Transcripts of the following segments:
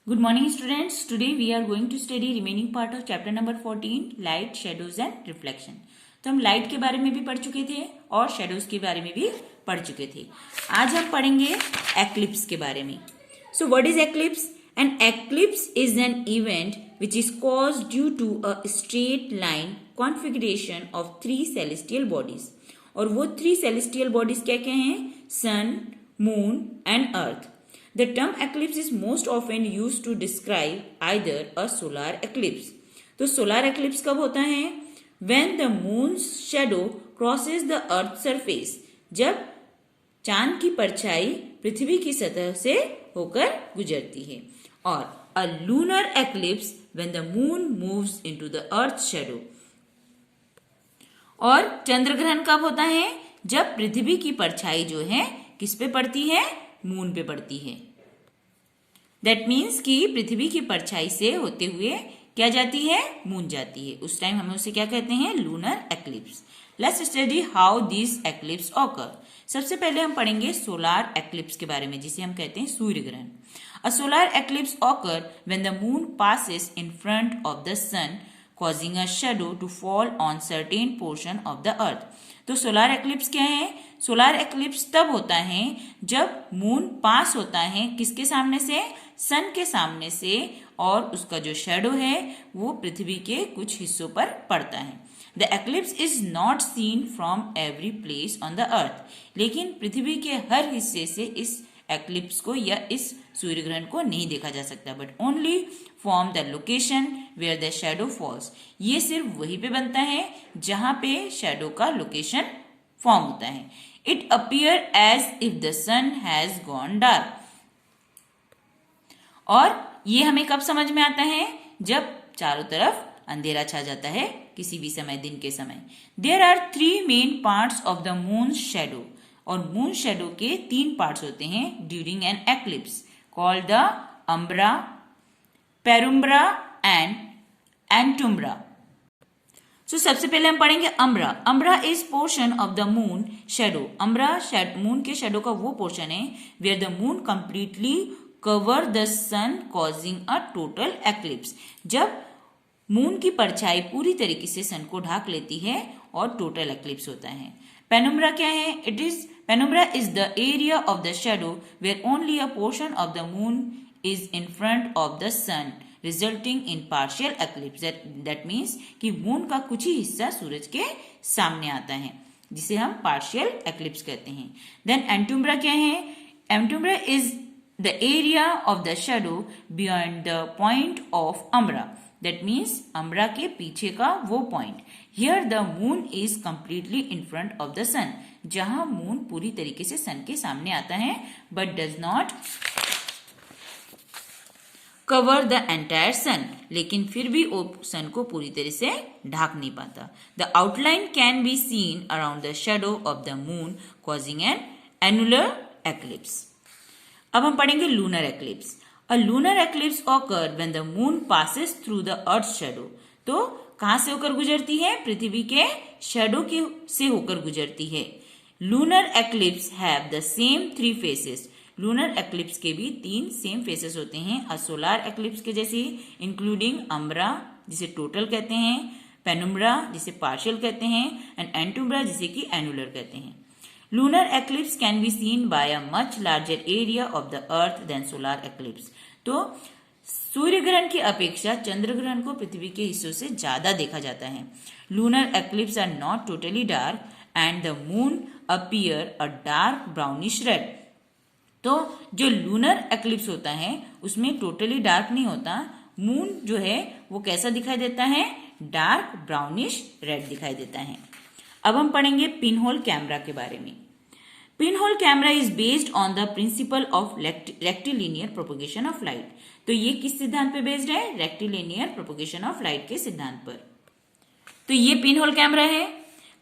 Good morning students. Today we are going to study remaining part of chapter number 14 light, shadows and reflection. तो हम light के बारे में भी पढ़ चुके थे और शेडोज के बारे में भी पढ़ चुके थे. आज हम पढ़ेंगे एक्लिप्स के बारे में. So what is eclipse? An eclipse is an event which is caused due to a straight line configuration of three celestial bodies. और वो three celestial bodies क्या क्या हैं? Sun, Moon and Earth. The term eclipse is most often used to describe either a solar eclipse. तो solar eclipse कब होता है? When the moon's shadow crosses the earth's surface. जब चांद की परछाई पृथ्वी की सतह से होकर गुजरती है. और a lunar eclipse when the moon moves into the earth's shadow. और चंद्र ग्रहण कब होता है? जब पृथ्वी की परछाई जो है किस पे पड़ती है? मून पे पड़ती है. दैट मीन्स कि पृथ्वी की परछाई से होते हुए क्या जाती है? मून जाती है. उस टाइम हम उसे क्या कहते हैं? Lunar eclipse. Let's study how this eclipse occur. सबसे पहले हम पढ़ेंगे सोलार एक्लिप्स के बारे में, जिसे हम कहते हैं सूर्य ग्रहण. A solar eclipse occur when the moon passes in front of the sun causing a shadow to fall on certain portion of the earth. तो सोलार एक्लिप्स क्या है? सोलार एक्लिप्स तब होता है जब मून पास होता है किसके सामने से? सन के सामने से, और उसका जो शेडो है वो पृथ्वी के कुछ हिस्सों पर पड़ता है. The eclipse is not seen from every place on the earth. लेकिन पृथ्वी के हर हिस्से से इस एक्लिप्स को या इस सूर्य ग्रहण को नहीं देखा जा सकता, but only from the location where the shadow falls. ये सिर्फ वहीं पे बनता है जहां पे शेडो का लोकेशन फॉर्म होता है. It appear as if the sun has gone dark. और ये हमें कब समझ में आता है? जब चारों तरफ अंधेरा छा जाता है किसी भी समय, दिन के समय. There are three main parts of the moon shadow. और मून शेडो के तीन पार्ट्स होते हैं during an eclipse, called the umbra, penumbra and antumbra. So सबसे पहले हम पढ़ेंगे umbra. Umbra is portion of the moon shadow. Umbra moon के शेडो का वो पोर्शन है where the moon completely cover the sun causing a total eclipse. जब moon की परछाई पूरी तरीके से सन को ढाक लेती है और टोटल एक्लिप्स होता है. पेनुम्ब्रा क्या है? Penumbra is the area of the shadow where only a portion of the moon is in front of the sun, resulting in partial eclipse. That means कि मून का कुछ ही हिस्सा सूरज के सामने आता है, जिसे हम partial eclipse कहते हैं. Then Antumbra क्या है? Antumbra is the area of the shadow beyond the point of umbra. That means umbra के पीछे का वो point. Here the moon is completely in front of the sun. जहां मून पूरी तरीके से सन के सामने आता है, but does not cover the entire sun. लेकिन फिर भी वो सन को पूरी तरह से ढाक नहीं पाता. The outline can be seen around the shadow of the moon, causing an annular eclipse. अब हम पढ़ेंगे lunar eclipse. A lunar eclipse occur when the moon passes through the earth's shadow. तो कहां से होकर गुजरती है? पृथ्वी के शेडो के से होकर गुजरती है. Lunar eclipse have the same three faces. Lunar eclipse के भी तीन सेम फेसेस होते हैं अ सोलार एक्लिप्स के जैसे, इंक्लूडिंग अम्ब्रा जिसे टोटल कहते हैं, पेनुम्ब्रा जिसे पार्शियल कहते हैं, एंड एंटुम्ब्रा जिसे कि एनुलर कहते हैं. Lunar eclipse can be seen by a much larger area of the earth than solar eclipse. तो सूर्य ग्रहण की अपेक्षा चंद्र ग्रहण को पृथ्वी के हिस्सों से ज्यादा देखा जाता है. Lunar eclipse are not totally dark and the moon appear a dark brownish red. तो जो लूनर एक्लिप्स होता है उसमें टोटली डार्क नहीं होता. मून जो है वो कैसा दिखाई देता है? डार्क ब्राउनिश रेड दिखाई देता है. अब हम पढ़ेंगे पिनहोल कैमरा के बारे में. Pinhole camera is based on the principle of rectilinear propagation of light. तो ये किस सिद्धांत पे बेस्ड है? रेक्टिलिनियर प्रोपोगेशन ऑफ लाइट के सिद्धांत पर. तो ये पिनहोल कैमरा है.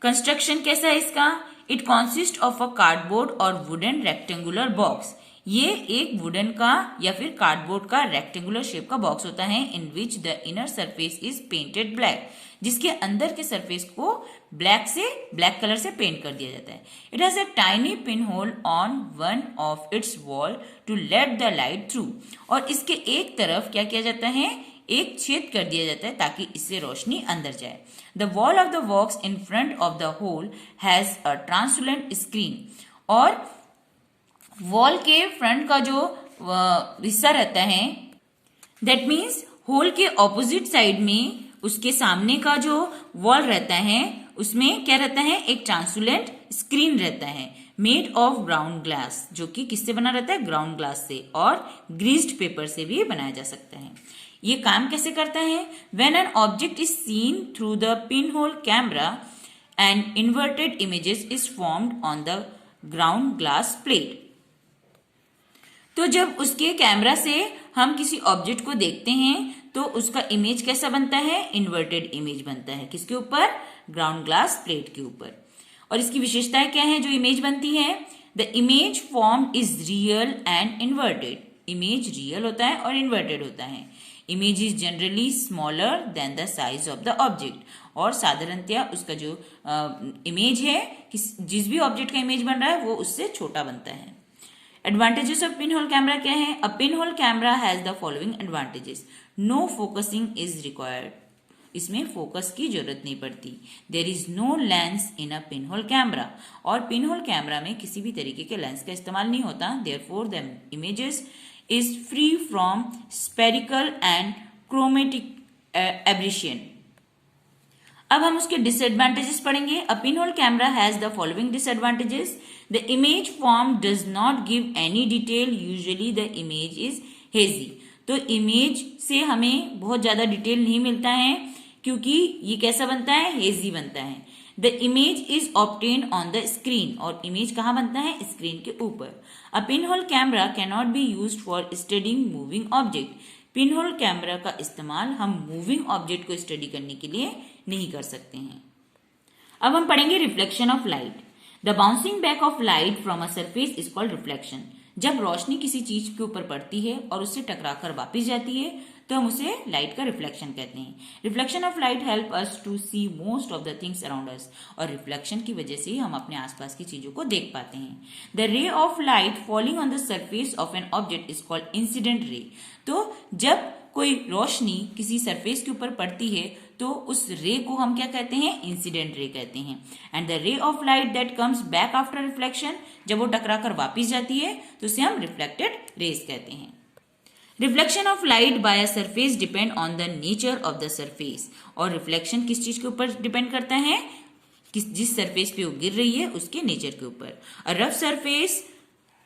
कंस्ट्रक्शन कैसा है इसका? It consist of a cardboard और वुडन रेक्टेंगुलर बॉक्स. ये एक वुडन का या फिर कार्डबोर्ड का रेक्टेंगुलर शेप का बॉक्स होता है in which the inner surface is painted black, जिसके अंदर के सरफेस को ब्लैक कलर से पेंट कर दिया जाता है. It has a tiny pin hole on one of its wall to let the light through. और इसके एक तरफ क्या किया जाता है, एक छेद कर दिया जाता है ताकि इससे रोशनी अंदर जाए. The wall of the box in front of the hole has a transparent screen. और वॉल के फ्रंट का जो हिस्सा रहता है, दैट मीन्स होल के ऑपोजिट साइड में उसके सामने का जो वॉल रहता है उसमें क्या रहता है, एक ट्रांसपेरेंट स्क्रीन रहता है मेड ऑफ ग्राउंड ग्लास, जो कि किससे बना रहता है, ग्राउंड ग्लास से और ग्रीस्ड पेपर से भी बनाया जा सकता है. ये काम कैसे करता है, when an object is seen through the pin hole camera and inverted images is formed on the ground glass plate. तो जब उसके कैमरा से हम किसी ऑब्जेक्ट को देखते हैं तो उसका इमेज कैसा बनता है, इन्वर्टेड इमेज बनता है. किसके ऊपर, ग्राउंड ग्लास प्लेट के ऊपर. और इसकी विशेषताएं क्या है जो इमेज बनती है, the image form is real and inverted. Image real होता है और इन्वर्टेड होता है. Image is generally smaller than the size of the object. और साधारणतया उसका जो इमेज है, जिस भी ऑब्जेक्ट का इमेज बन रहा है वो उससे छोटा बनता है. Advantages of pin hole camera क्या है, a pin hole camera has the following advantages. No focusing is required. इसमें फोकस की जरूरत नहीं पड़ती. There is no lens in a pin hole camera. और पिन होल कैमरा में किसी भी तरीके के लेंस का इस्तेमाल नहीं होता. Therefore the images is free from spherical and chromatic aberration. अब हम उसके डिसएडवांटेजेस पढ़ेंगे. A pin hole camera has the following disadvantages. The image form does not give any detail. Usually the image is hazy. तो image से हमें बहुत ज्यादा detail नहीं मिलता है क्योंकि ये कैसा बनता है, हेजी बनता है. The image is obtained on the screen. और इमेज कहाँ बनता है, स्क्रीन के ऊपर. A pin hole camera can not be used for studying moving object. Pin hole camera का इस्तेमाल हम मूविंग ऑब्जेक्ट को स्टडी करने के लिए नहीं कर सकते हैं. अब हम पढ़ेंगे reflection of light. The bouncing back of light from a surface is called reflection. जब रोशनी किसी चीज के ऊपर पड़ती है और उससे टकराकर वापस जाती है तो हम उसे लाइट का रिफ्लेक्शन कहते हैं. Reflection of light help us to see most of the things around us. और रिफ्लेक्शन की वजह से हम अपने आसपास की चीजों को देख पाते हैं. The ray of light falling on the surface of an object is called incident ray. तो जब कोई रोशनी किसी सरफेस के ऊपर पड़ती है तो उस रे को हम क्या कहते हैं, इंसिडेंट रे कहते हैं. And the ray of light that comes back after reflection, जब वो टकराकर वापस जाती है तो उसे हम रिफ्लेक्टेड रेज कहते हैं. Reflection of light by a surface depend on the nature of the surface. और रिफ्लेक्शन किस चीज के ऊपर डिपेंड करता है, जिस सरफेस पे वो गिर रही है उसके नेचर के ऊपर. अ रफ सरफेस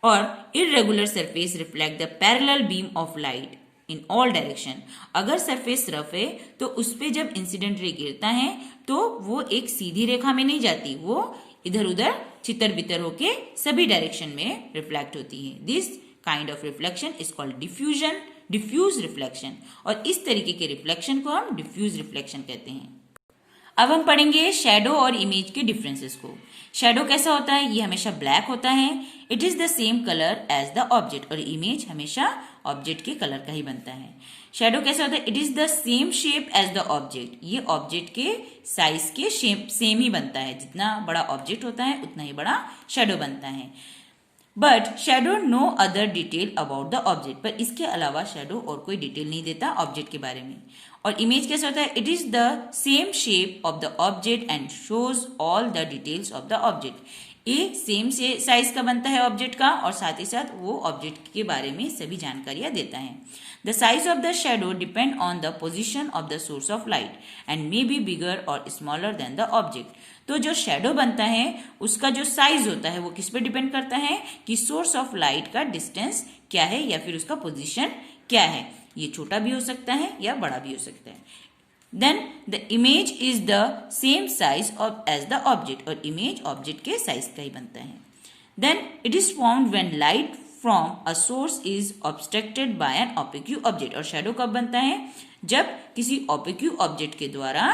और irregular surface reflect the parallel beam of light in all direction. अगर सरफेस रफ है तो उस पे जब इंसिडेंट रे गिरता है तो वो एक सीधी रेखा में नहीं जाती, वो इधर उधर चितर बितर होके सभी डायरेक्शन में रिफ्लेक्ट होती है. This kind of reflection is called diffuse reflection. और इस तरीके के रिफ्लेक्शन को हम डिफ्यूज रिफ्लेक्शन कहते हैं. अब हम पढ़ेंगे शैडो और इमेज के डिफरेंसेस को. शैडो कैसा होता है, ये हमेशा ब्लैक होता है. It is the same colour as the object. और इमेज हमेशा ऑब्जेक्ट के कलर का ही बनता है. शैडो कैसा होता है, it is the same shape as the object. ये ऑब्जेक्ट के साइज के शेप सेम ही बनता है. जितना बड़ा ऑब्जेक्ट होता है उतना ही बड़ा शैडो बनता है. But shadow no other detail about the object. पर इसके अलावा शैडो और कोई डिटेल नहीं देता ऑब्जेक्ट के बारे में. और इमेज कैसा होता है, it is the same shape of the object and shows all the details of the object. ये सेम से साइज का बनता है ऑब्जेक्ट का और साथ ही साथ वो ऑब्जेक्ट के बारे में सभी जानकारियां देता है. The size of the shadow depend on the position of the source of light and may be bigger और स्मॉलर देन द ऑब्जेक्ट. तो जो शैडो बनता है उसका जो साइज होता है वो किस पे डिपेंड करता है कि सोर्स ऑफ लाइट का डिस्टेंस क्या है या फिर उसका पोजीशन क्या है. ये छोटा भी हो सकता है या बड़ा भी हो सकता है. Then the image is the same size as the object. और इमेज ऑब्जेक्ट के साइज का ही बनता है. Then it is formed when light from a source is obstructed by an opaque object. और शेडो कब बनता है? जब किसी ओपेक्यू ऑब्जेक्ट के द्वारा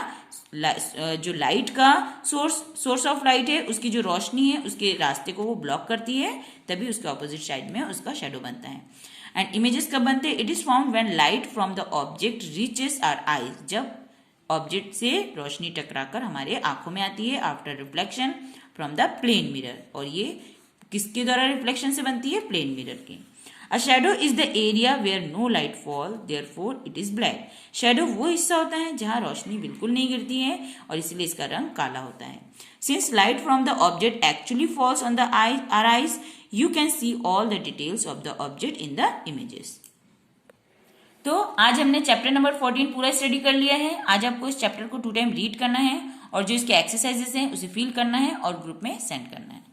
जो लाइट का सोर्स ऑफ लाइट है, उसकी जो रोशनी है, उसके रास्ते को वो ब्लॉक करती है, तभी उसके ऑपोजिट साइड में उसका शेडो बनता है। एंड इमेजेस कब बनते हैं? It is found when light from the object reaches our eyes. जब ऑब्जेक्ट से रोशनी टकराकर हमारे आंखों में आती है after reflection from the plane mirror. और ये किसके द्वारा रिफ्लेक्शन से बनती है? प्लेन मिरर के। A shadow is the area where no light fall, therefore it is black. Shadow वो हिस्सा होता है जहां रोशनी बिल्कुल नहीं गिरती है और इसलिए इसका रंग काला होता है। Since light from the object actually falls on the our eyes, you can see all the details of the object in the images. तो आज हमने चैप्टर नंबर 14 पूरा स्टडी कर लिया है। आज आपको इस चैप्टर को 2 टाइम रीड करना है और जो इसके एक्सरसाइजेस हैं उसे फिल करना है और ग्रुप में सेंड करना है।